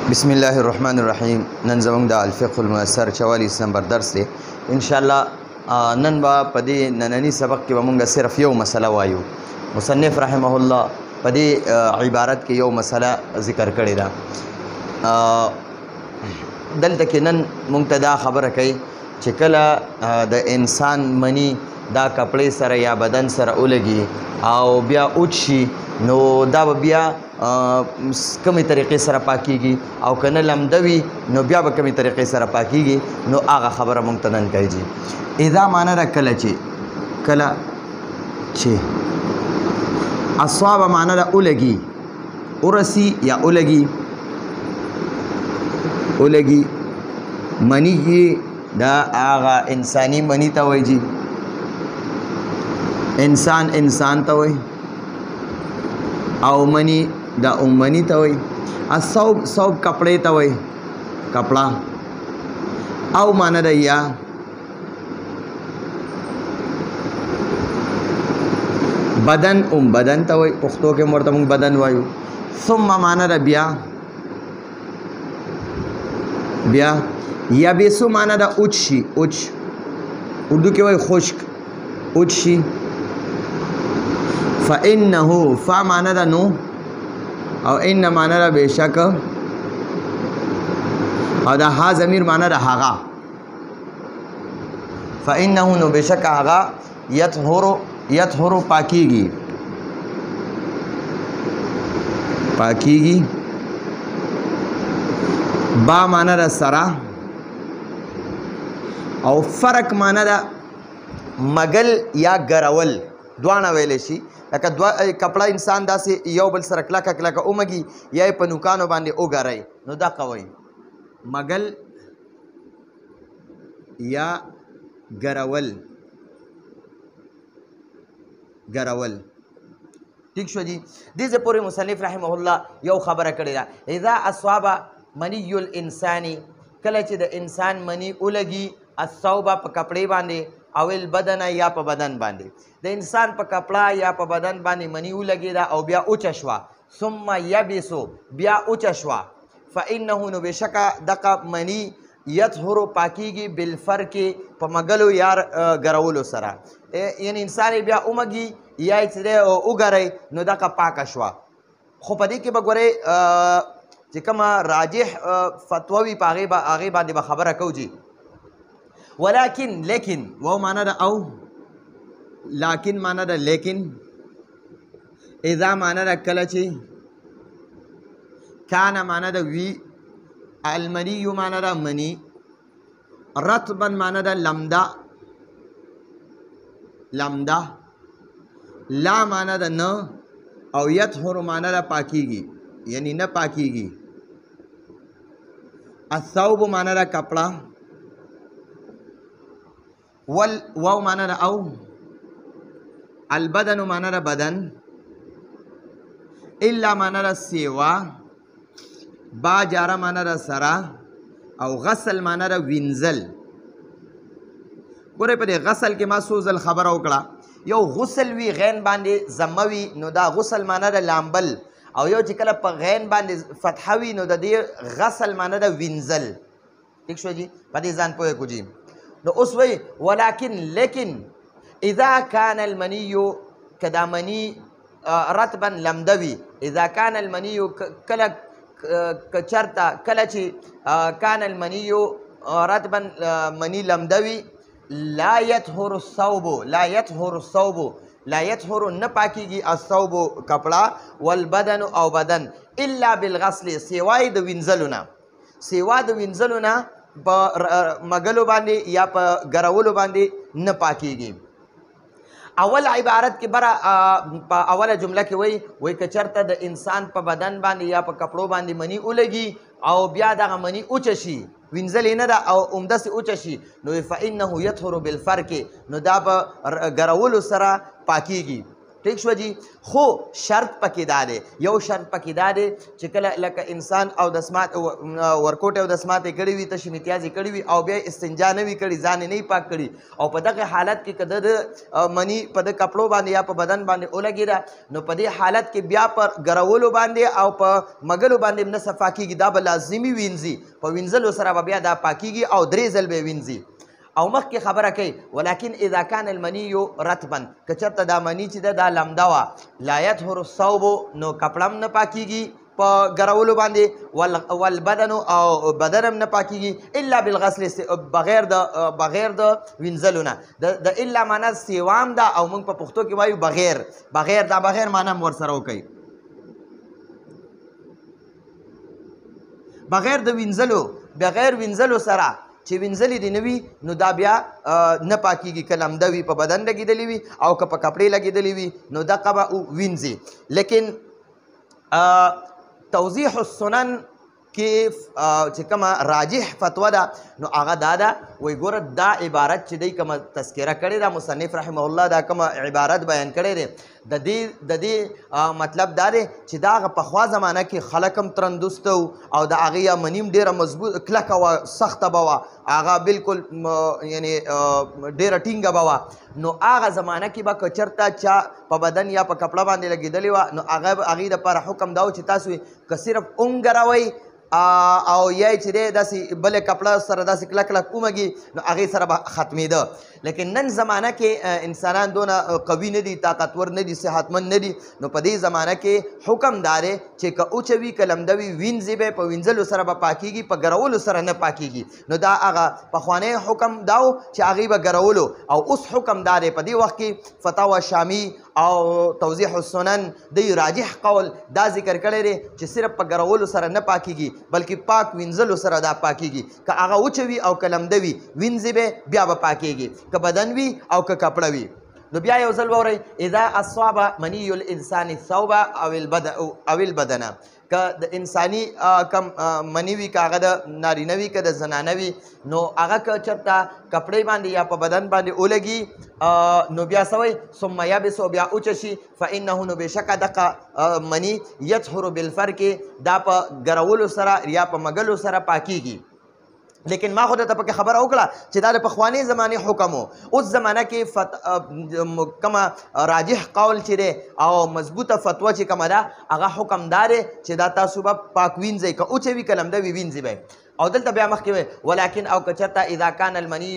بسم الله الرحمن الرحیم. نن زموږ د الفقه الميسر 44 نمبر درس دی. ان شاء الله نن با په دې نننی سبق کې موږ صرف یو مسله وایو. مصنف رحمه الله په دې عبارت کې یو مسله ذکر کړې ده. دلته کې نن موږ ته دا خبره کوي چې کله د انسان منی دا کپڑے سره یا بدن سره ولګي او بیا اوچشي نو دا بیا کمی طریقې سره پاکیږي او کنه لمدوي نو بیا به کمی طریقې سره پاکیږي. نو هغه خبره مونږ ته نن کوي. اذا معنا را کله چې اصحاب معنا را اولګي ورسی یا اولګي منی دا هغه انسانی منی ته وایي. انسان ته وایي او منی دا امنی ته وایي. صوب کپڑے ته وایي کپڑا او معنا د یا بدن بدن ته وایي. پښتو کې مرته موږ بدن وایو. ثم معنا د بیا یا بیسو معنا د اوچشي اردو کې وایي خشک اوچشي. فإنه فا معنا دا نو او ان معنا دا بشک او دا ها ضمیر معنا دا هغه. فإنه نو بشک هغه یطهر پاکیږي. با معنا دا سرا او فرق معنا دا مگل یا ګرول دوانه ویل شي. لکه کپڑا انسان داسې یو بل سره کلکه اومږي یا په نوکانو باندې وګرئ نو دا کوي مګل یا ګرول. ٹھیک شو جی. دې ځای پورې مصنف رحمه الله یو خبره کړې ده. اذا اصاب منی الانسان کله چې د انسان منی ولګي الثوب په کپړې باندې او البدن یا په بدن باندې. د انسان په کپڑا یا په بدن باندې منی ولګیدا او بیا اوچه شوه. ثم یبسو بیا اوچه شوه. فانه نو بشکه دغه منی یطهر پاکیږي بالفرق په مګلو یا ګرولو سره. یعنی انسان بیا اومږي یا چې وګرئ نو دغه پاکه شوه. خو په دې کې به ګورئ چې کومه راجح فتوا وي په هغې باندې به خبره کوو جي. لیکن وہ مانا دا او لیکن مانا دا لیکن اذا مانا دا کلچی کانا مانا دا وی المنی مانا دا منی رطبا مانا دا لمدا لا مانا دا ن او یطهر مانا دا پاکیگی یعنی نہ پاکیگی. الثوب مانا دا کپڑا واو مانا دا او البدن مانا دا بدن الا مانا دا سیوا با جارا مانا دا سرا او غسل مانا دا وینزل. گوره پا دی غسل کے ما سوزل خبر اوکڑا یو غسل وی غین باندې زموی نو دا غسل مانا دا لامبل او یو چې کله په غین باندې فتحوی نو دا دی غسل مانا دا وینزل. ٹھیک شو جی. پا دی ځان پوهه کو جی. نو اوس وی لیکن اذا كان المني کدا منی رطبا لمدوي. اذا كان المني کله چرتا کله چې كان المني رطبا منی لمدوي لا يطهر الثوب نه پاکیږي الثوب کپڑا والبدن او بدن الا بالغسل سوای د وینځلونه په مګلو باندې یا په ګرولو باندې نه پاکیږي. اول عبارت کې په اوله جمله کې وایي که چېرته د انسان په بدن باندې یا په کپړو باندې منی ولګي او بیا دغه منی اوچه شي وینځلې نه ده او عمدهسې اوچه شي نو فانه یطهر بالفرق نو دا په ګرولو سره پاکیږي. ټیک شو جي خو شرط پکې دا دی یو شرط پکې دا دی چې کله لکه انسان او دسمات ورکوټ او دسمات یې کړي وي تش امتیاز یې کړي وي او بیا استنجا نه وي کړي ځان یې نه پاک کړي او په دغه حالت کې که د مني په د کپړو باندې یا په بدن باندې ولګېده نو په دې حالت کې بیا پر ګرولو باندې او په مګلو باندې هم نه صفا کېږي دا به لازمي وینځي په وینځلو سره به بیا دا پاکېږي او 3 ځل به یې وینځي او مخکې خبره کوي ولکن اذا كان المني رطبا که چېرته دا مني چې ده دا لمده وه لا يطهر الثوب نو کپړه هم نه پاکېږي په ګرولو باندې والبدن او بدن هم نه پاکېږي الا بالغسل بغیر د وینځلو نه د الا معنا سیوام ده او موږ په پښتو کې وایو بغیر دا بغیر معنا هم ورسره وکوي بغیر د وینځلو بغیر وینځلو سره چې وینځلې دې نه وي نو دا بیا نه پاکېږي که لمده وي په بدن لګېدلې وي او که په کپړې لګېدلې وي نو دغه به وینځي لیکن توضیح السنن کې چې کومه راجح فتوا ده نو هغه دا ده وایي ګوره دا عبارت چې دی کومه تذکره کړې ده مصنف رحمه الله دا کومه عبارت بیان کړی دی د دې مطلب دا دی چې دا هغه پخوا زمانه کې خلک هم ترندسته وو او د هغې یا مني هم ډېره مضبوط کلکه وه سخته به وه هغه بلکل یعنې ډېره ټینګه به وه نو هغه زمانه کې به که چېرته چا په بدن یا په کپړه باندې لګېدلې وه نو هغې دپاره حکم دا و چې تاسو که صرف وګروئ او یا چې دی داسې بلې کپړه سره داسې کلک کلک ومږي نو هغې سره به ختمېده لیکن نن زمانه کې انسانان دونه قوي نه دي طاقتور نه دي صحتمند نه دي نو په دې زمانه کې حکم دا دی چې که اوچوي که لمده وي وینځي به په وینځلو سره به پاکېږي په ګرولو سره نه پاکېږي نو دا هغه پخوانی حکم دا و چې هغې به ګرولو او اوس حکم دا دی په دې وخت کې فتاوا شامي او توضیح السنن د راجح قول دا ذکر کړی دی چې صرف په ګرولو سره نه پاکېږي بلکې پاک وینځلو سره دا پاکېږي که هغه وچوي او که لمده وي وینځي به بیا به پاکېږي که بدن وي او که کپړه وي نو بیا یو ځل واورئ اذا اصاب مني الانسان الثوب او البدن که د انساني کم مني وي که هغه د نارینه وي که د زنانه وي نو هغه که چېرته کپړې باندې یا په بدن باندې ولګي نو بیا څه ثم یبس بیا اوچه شي فانه نو بېشکه دغه مني یطهر بالفرق دا په ګرولو سره یا په مګلو سره پاکېږي لیکن ما خو درته پکې خبره وکړه چې دا د پخوانۍ زمانې حکم و اوس زمانه کې کومه راجح قول چې دی او مضبوطه فتوا چې کومه ده هغه حکم دا دی چې دا تاسو به پاک وینځئ که اوچوي که لمده وي وینځي به او دلته بیا مخکې وی ولکن او که چېرته اذا کان المني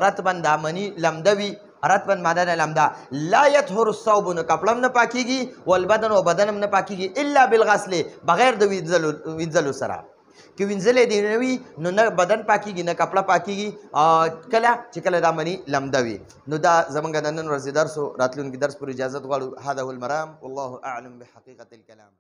رطبا دا مني لمده وي رطبا معنی نه لمده لا يطهر الثوب نو کپړه هم نه پاکېږي والبدن او بدن هم نه پاکېږي الا بالغسل بغیر د وینځلو سره که وینځلې دې نه وي نو نه بدن پاکېږي نه کپړه پاکېږي کله چې کله دا مني لمده وي نو دا زموږ د نن ورځې درس و راتلونکي درس پورې اجازت غواړو هذا هو المرام والله اعلم بحقیقة الکلام